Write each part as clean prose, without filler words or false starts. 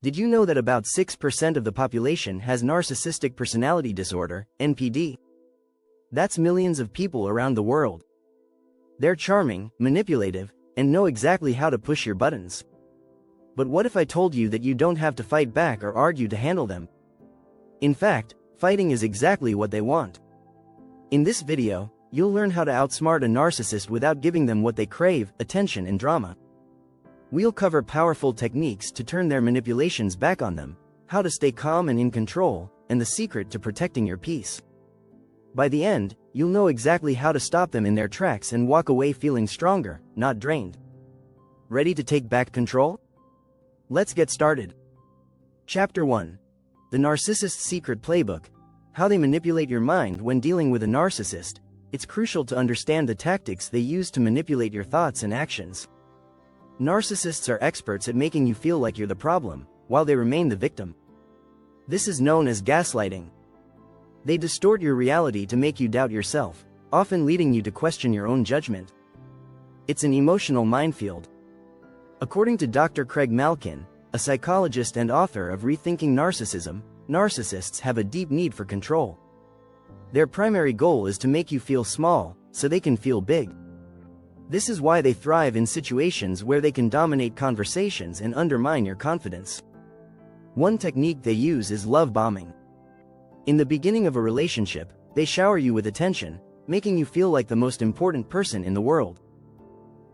Did you know that about 6% of the population has Narcissistic Personality Disorder, NPD? That's millions of people around the world. They're charming, manipulative, and know exactly how to push your buttons. But what if I told you that you don't have to fight back or argue to handle them? In fact, fighting is exactly what they want. In this video, you'll learn how to outsmart a narcissist without giving them what they crave, attention and drama. We'll cover powerful techniques to turn their manipulations back on them, how to stay calm and in control, and the secret to protecting your peace. By the end, you'll know exactly how to stop them in their tracks and walk away feeling stronger, not drained. Ready to take back control? Let's get started. Chapter 1. The Narcissist's Secret Playbook. How they manipulate your mind when dealing with a narcissist. It's crucial to understand the tactics they use to manipulate your thoughts and actions. Narcissists are experts at making you feel like you're the problem, while they remain the victim. This is known as gaslighting. They distort your reality to make you doubt yourself, often leading you to question your own judgment. It's an emotional minefield. According to Dr. Craig Malkin, a psychologist and author of Rethinking Narcissism, narcissists have a deep need for control. Their primary goal is to make you feel small, so they can feel big. This is why they thrive in situations where they can dominate conversations and undermine your confidence. One technique they use is love bombing. In the beginning of a relationship, they shower you with attention, making you feel like the most important person in the world.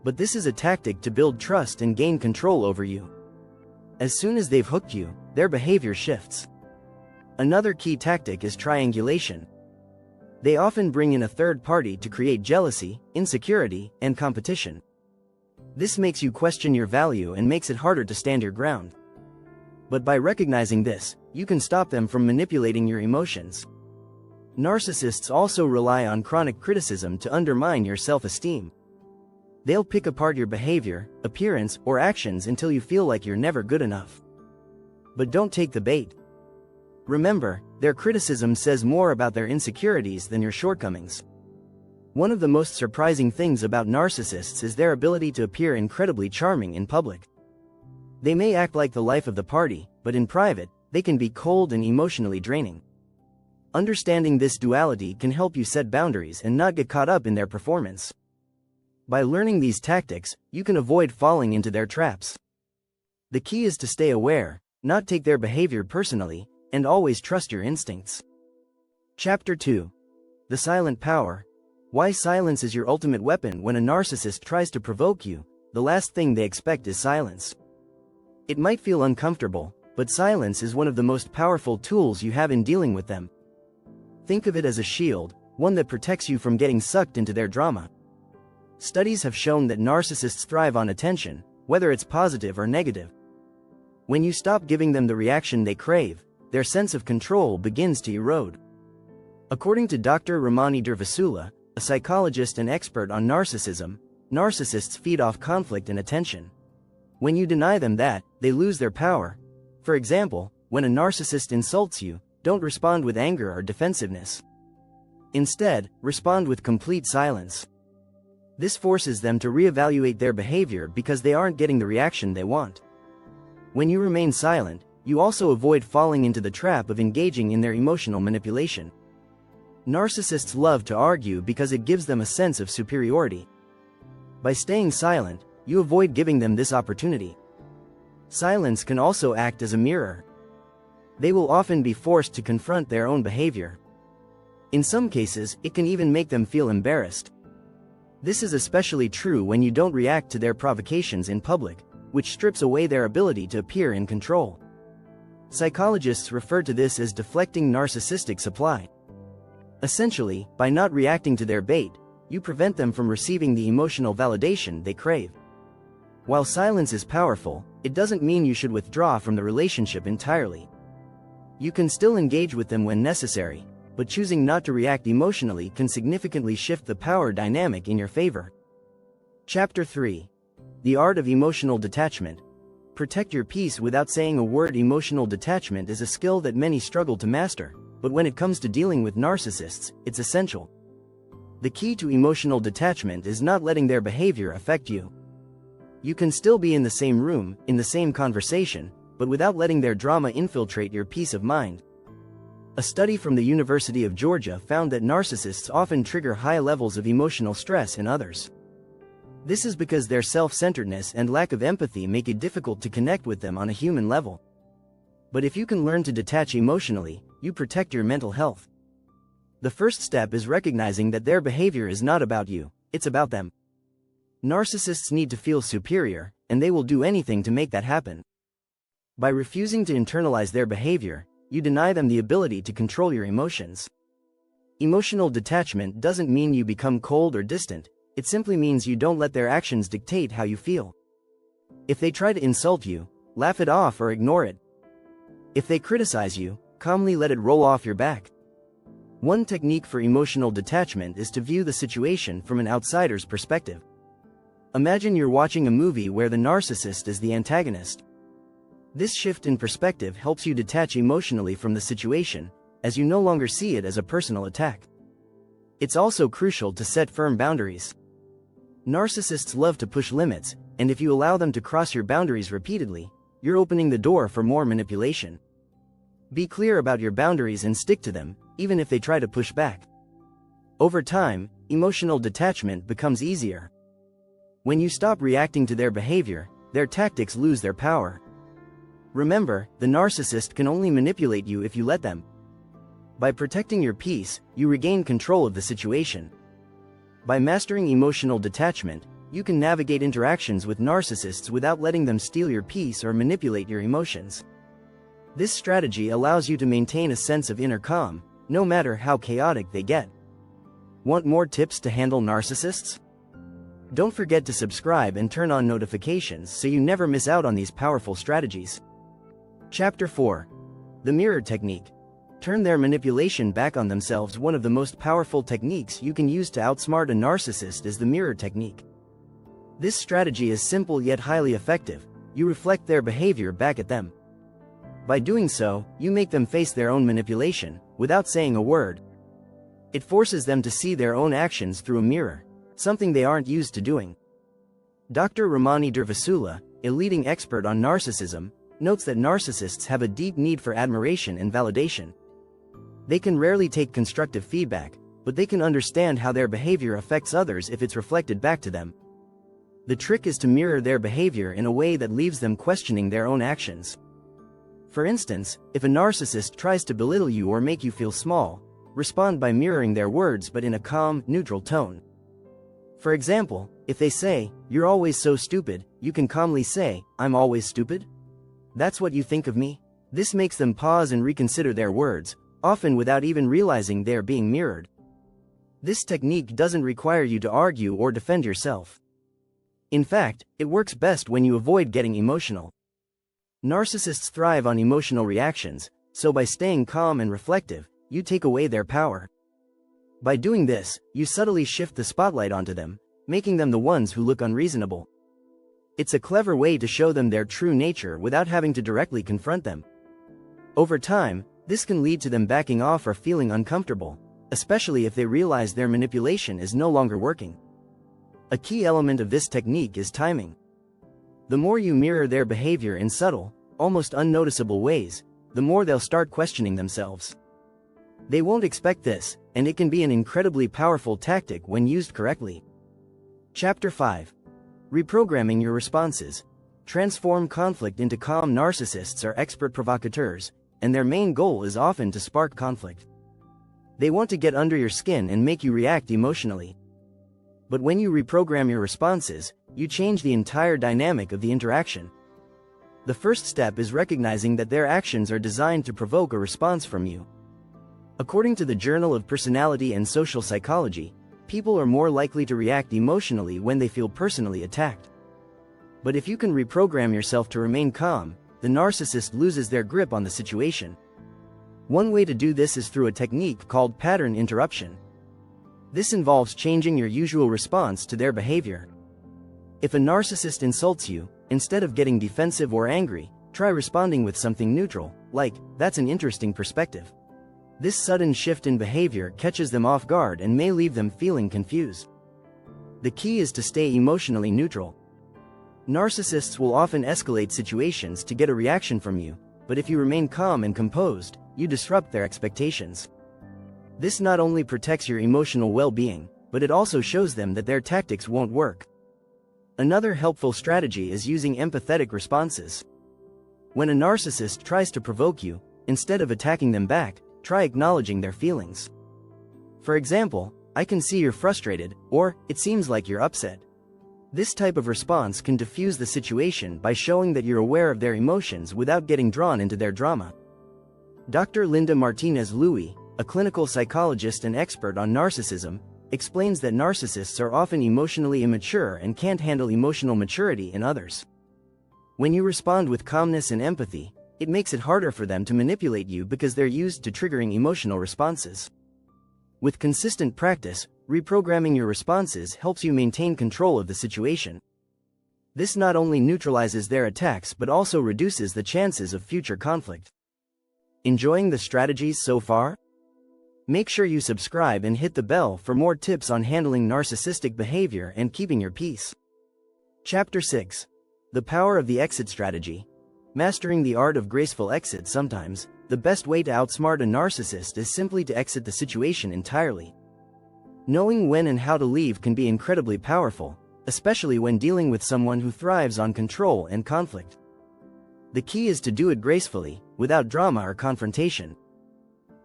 But this is a tactic to build trust and gain control over you. As soon as they've hooked you, their behavior shifts. Another key tactic is triangulation. They often bring in a third party to create jealousy, insecurity, and competition. This makes you question your value and makes it harder to stand your ground. But by recognizing this, you can stop them from manipulating your emotions. Narcissists also rely on chronic criticism to undermine your self-esteem. They'll pick apart your behavior, appearance, or actions until you feel like you're never good enough. But don't take the bait. Remember, their criticism says more about their insecurities than your shortcomings. One of the most surprising things about narcissists is their ability to appear incredibly charming in public. They may act like the life of the party, but in private, they can be cold and emotionally draining. Understanding this duality can help you set boundaries and not get caught up in their performance. By learning these tactics, you can avoid falling into their traps. The key is to stay aware, not take their behavior personally, and always trust your instincts. Chapter 2. The Silent Power. Why silence is your ultimate weapon when a narcissist tries to provoke you. The last thing they expect is silence. It might feel uncomfortable, but silence is one of the most powerful tools you have in dealing with them. Think of it as a shield, one that protects you from getting sucked into their drama. Studies have shown that narcissists thrive on attention, whether it's positive or negative. When you stop giving them the reaction they crave, their sense of control begins to erode. According to Dr. Ramani Durvasula, a psychologist and expert on narcissism, narcissists feed off conflict and attention. When you deny them that, they lose their power. For example, when a narcissist insults you, don't respond with anger or defensiveness. Instead, respond with complete silence. This forces them to reevaluate their behavior because they aren't getting the reaction they want. When you remain silent, you also avoid falling into the trap of engaging in their emotional manipulation. Narcissists love to argue because it gives them a sense of superiority. By staying silent, you avoid giving them this opportunity. Silence can also act as a mirror. They will often be forced to confront their own behavior. In some cases, it can even make them feel embarrassed. This is especially true when you don't react to their provocations in public, which strips away their ability to appear in control. Psychologists refer to this as deflecting narcissistic supply. Essentially, by not reacting to their bait, you prevent them from receiving the emotional validation they crave. While silence is powerful, it doesn't mean you should withdraw from the relationship entirely. You can still engage with them when necessary, but choosing not to react emotionally can significantly shift the power dynamic in your favor. Chapter 3. The Art of Emotional Detachment. Protect your peace without saying a word. Emotional detachment is a skill that many struggle to master, but when it comes to dealing with narcissists, it's essential. The key to emotional detachment is not letting their behavior affect you. You can still be in the same room, in the same conversation, but without letting their drama infiltrate your peace of mind. A study from the University of Georgia found that narcissists often trigger high levels of emotional stress in others. This is because their self-centeredness and lack of empathy make it difficult to connect with them on a human level. But if you can learn to detach emotionally, you protect your mental health. The first step is recognizing that their behavior is not about you, it's about them. Narcissists need to feel superior, and they will do anything to make that happen. By refusing to internalize their behavior, you deny them the ability to control your emotions. Emotional detachment doesn't mean you become cold or distant, it simply means you don't let their actions dictate how you feel. If they try to insult you, laugh it off or ignore it. If they criticize you, calmly let it roll off your back. One technique for emotional detachment is to view the situation from an outsider's perspective. Imagine you're watching a movie where the narcissist is the antagonist. This shift in perspective helps you detach emotionally from the situation, as you no longer see it as a personal attack. It's also crucial to set firm boundaries. Narcissists love to push limits, and if you allow them to cross your boundaries repeatedly, you're opening the door for more manipulation. Be clear about your boundaries and stick to them, even if they try to push back. Over time, emotional detachment becomes easier. When you stop reacting to their behavior, their tactics lose their power. Remember, the narcissist can only manipulate you if you let them. By protecting your peace, you regain control of the situation. By mastering emotional detachment, you can navigate interactions with narcissists without letting them steal your peace or manipulate your emotions. This strategy allows you to maintain a sense of inner calm, no matter how chaotic they get. Want more tips to handle narcissists? Don't forget to subscribe and turn on notifications so you never miss out on these powerful strategies. Chapter 4. The Mirror Technique. Turn their manipulation back on themselves. One of the most powerful techniques you can use to outsmart a narcissist is the mirror technique. This strategy is simple yet highly effective. You reflect their behavior back at them. By doing so, you make them face their own manipulation, without saying a word. It forces them to see their own actions through a mirror, something they aren't used to doing. Dr. Ramani Durvasula, a leading expert on narcissism, notes that narcissists have a deep need for admiration and validation. They can rarely take constructive feedback, but they can understand how their behavior affects others if it's reflected back to them. The trick is to mirror their behavior in a way that leaves them questioning their own actions. For instance, if a narcissist tries to belittle you or make you feel small, respond by mirroring their words but in a calm, neutral tone. For example, if they say, "You're always so stupid," you can calmly say, "I'm always stupid? That's what you think of me?" This makes them pause and reconsider their words, often without even realizing they're being mirrored. This technique doesn't require you to argue or defend yourself. In fact, it works best when you avoid getting emotional. Narcissists thrive on emotional reactions, so by staying calm and reflective, you take away their power. By doing this, you subtly shift the spotlight onto them, making them the ones who look unreasonable. It's a clever way to show them their true nature without having to directly confront them. Over time, this can lead to them backing off or feeling uncomfortable, especially if they realize their manipulation is no longer working. A key element of this technique is timing. The more you mirror their behavior in subtle, almost unnoticeable ways, the more they'll start questioning themselves. They won't expect this, and it can be an incredibly powerful tactic when used correctly. Chapter 5. Reprogramming your responses. Transform conflict into calm. Narcissists are expert provocateurs, and their main goal is often to spark conflict. They want to get under your skin and make you react emotionally. But when you reprogram your responses, you change the entire dynamic of the interaction. The first step is recognizing that their actions are designed to provoke a response from you. According to the Journal of Personality and Social Psychology, people are more likely to react emotionally when they feel personally attacked. But if you can reprogram yourself to remain calm, the narcissist loses their grip on the situation. One way to do this is through a technique called pattern interruption. This involves changing your usual response to their behavior. If a narcissist insults you, instead of getting defensive or angry, try responding with something neutral, like, "That's an interesting perspective." This sudden shift in behavior catches them off guard and may leave them feeling confused. The key is to stay emotionally neutral. Narcissists will often escalate situations to get a reaction from you, but if you remain calm and composed, you disrupt their expectations. This not only protects your emotional well-being, but it also shows them that their tactics won't work. Another helpful strategy is using empathetic responses. When a narcissist tries to provoke you, instead of attacking them back, try acknowledging their feelings. For example, "I can see you're frustrated," or "It seems like you're upset." This type of response can diffuse the situation by showing that you're aware of their emotions without getting drawn into their drama. Dr. Linda Martinez-Louis, a clinical psychologist and expert on narcissism, explains that narcissists are often emotionally immature and can't handle emotional maturity in others. When you respond with calmness and empathy, it makes it harder for them to manipulate you because they're used to triggering emotional responses. With consistent practice, reprogramming your responses helps you maintain control of the situation. This not only neutralizes their attacks but also reduces the chances of future conflict. Enjoying the strategies so far? Make sure you subscribe and hit the bell for more tips on handling narcissistic behavior and keeping your peace. Chapter 6. The Power of the Exit Strategy. Mastering the art of graceful exit. Sometimes, the best way to outsmart a narcissist is simply to exit the situation entirely. Knowing when and how to leave can be incredibly powerful, especially when dealing with someone who thrives on control and conflict. The key is to do it gracefully, without drama or confrontation.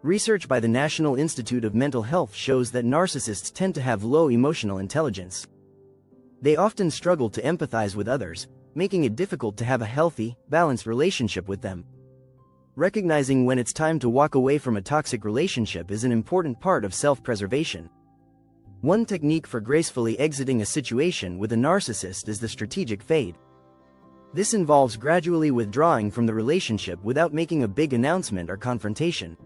Research by the National Institute of Mental Health shows that narcissists tend to have low emotional intelligence. They often struggle to empathize with others, making it difficult to have a healthy, balanced relationship with them. Recognizing when it's time to walk away from a toxic relationship is an important part of self-preservation. One technique for gracefully exiting a situation with a narcissist is the strategic fade. This involves gradually withdrawing from the relationship without making a big announcement or confrontation.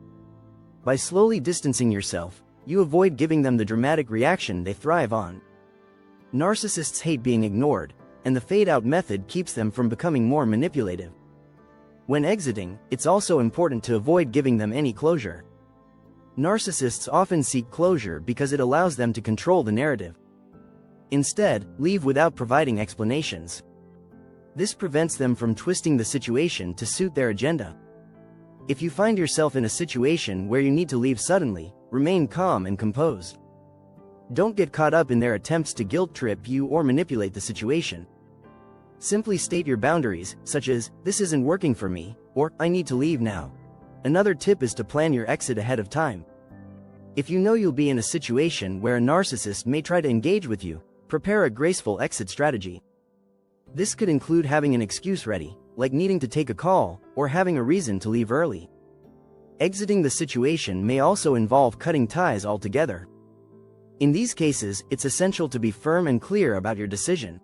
By slowly distancing yourself, you avoid giving them the dramatic reaction they thrive on. Narcissists hate being ignored, and the fade-out method keeps them from becoming more manipulative. When exiting, it's also important to avoid giving them any closure. Narcissists often seek closure because it allows them to control the narrative. Instead, leave without providing explanations. This prevents them from twisting the situation to suit their agenda. If you find yourself in a situation where you need to leave suddenly, remain calm and composed. Don't get caught up in their attempts to guilt-trip you or manipulate the situation. Simply state your boundaries, such as, "This isn't working for me," or "I need to leave now." Another tip is to plan your exit ahead of time. If you know you'll be in a situation where a narcissist may try to engage with you, prepare a graceful exit strategy. This could include having an excuse ready, like needing to take a call, or having a reason to leave early. Exiting the situation may also involve cutting ties altogether. In these cases, it's essential to be firm and clear about your decision.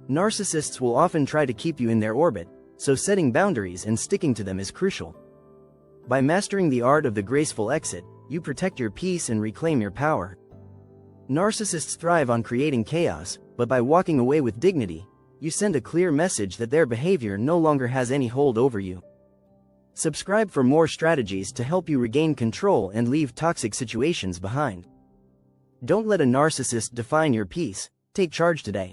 Narcissists will often try to keep you in their orbit, so setting boundaries and sticking to them is crucial. By mastering the art of the graceful exit, you protect your peace and reclaim your power. Narcissists thrive on creating chaos, but by walking away with dignity, you send a clear message that their behavior no longer has any hold over you. Subscribe for more strategies to help you regain control and leave toxic situations behind. Don't let a narcissist define your peace. Take charge today.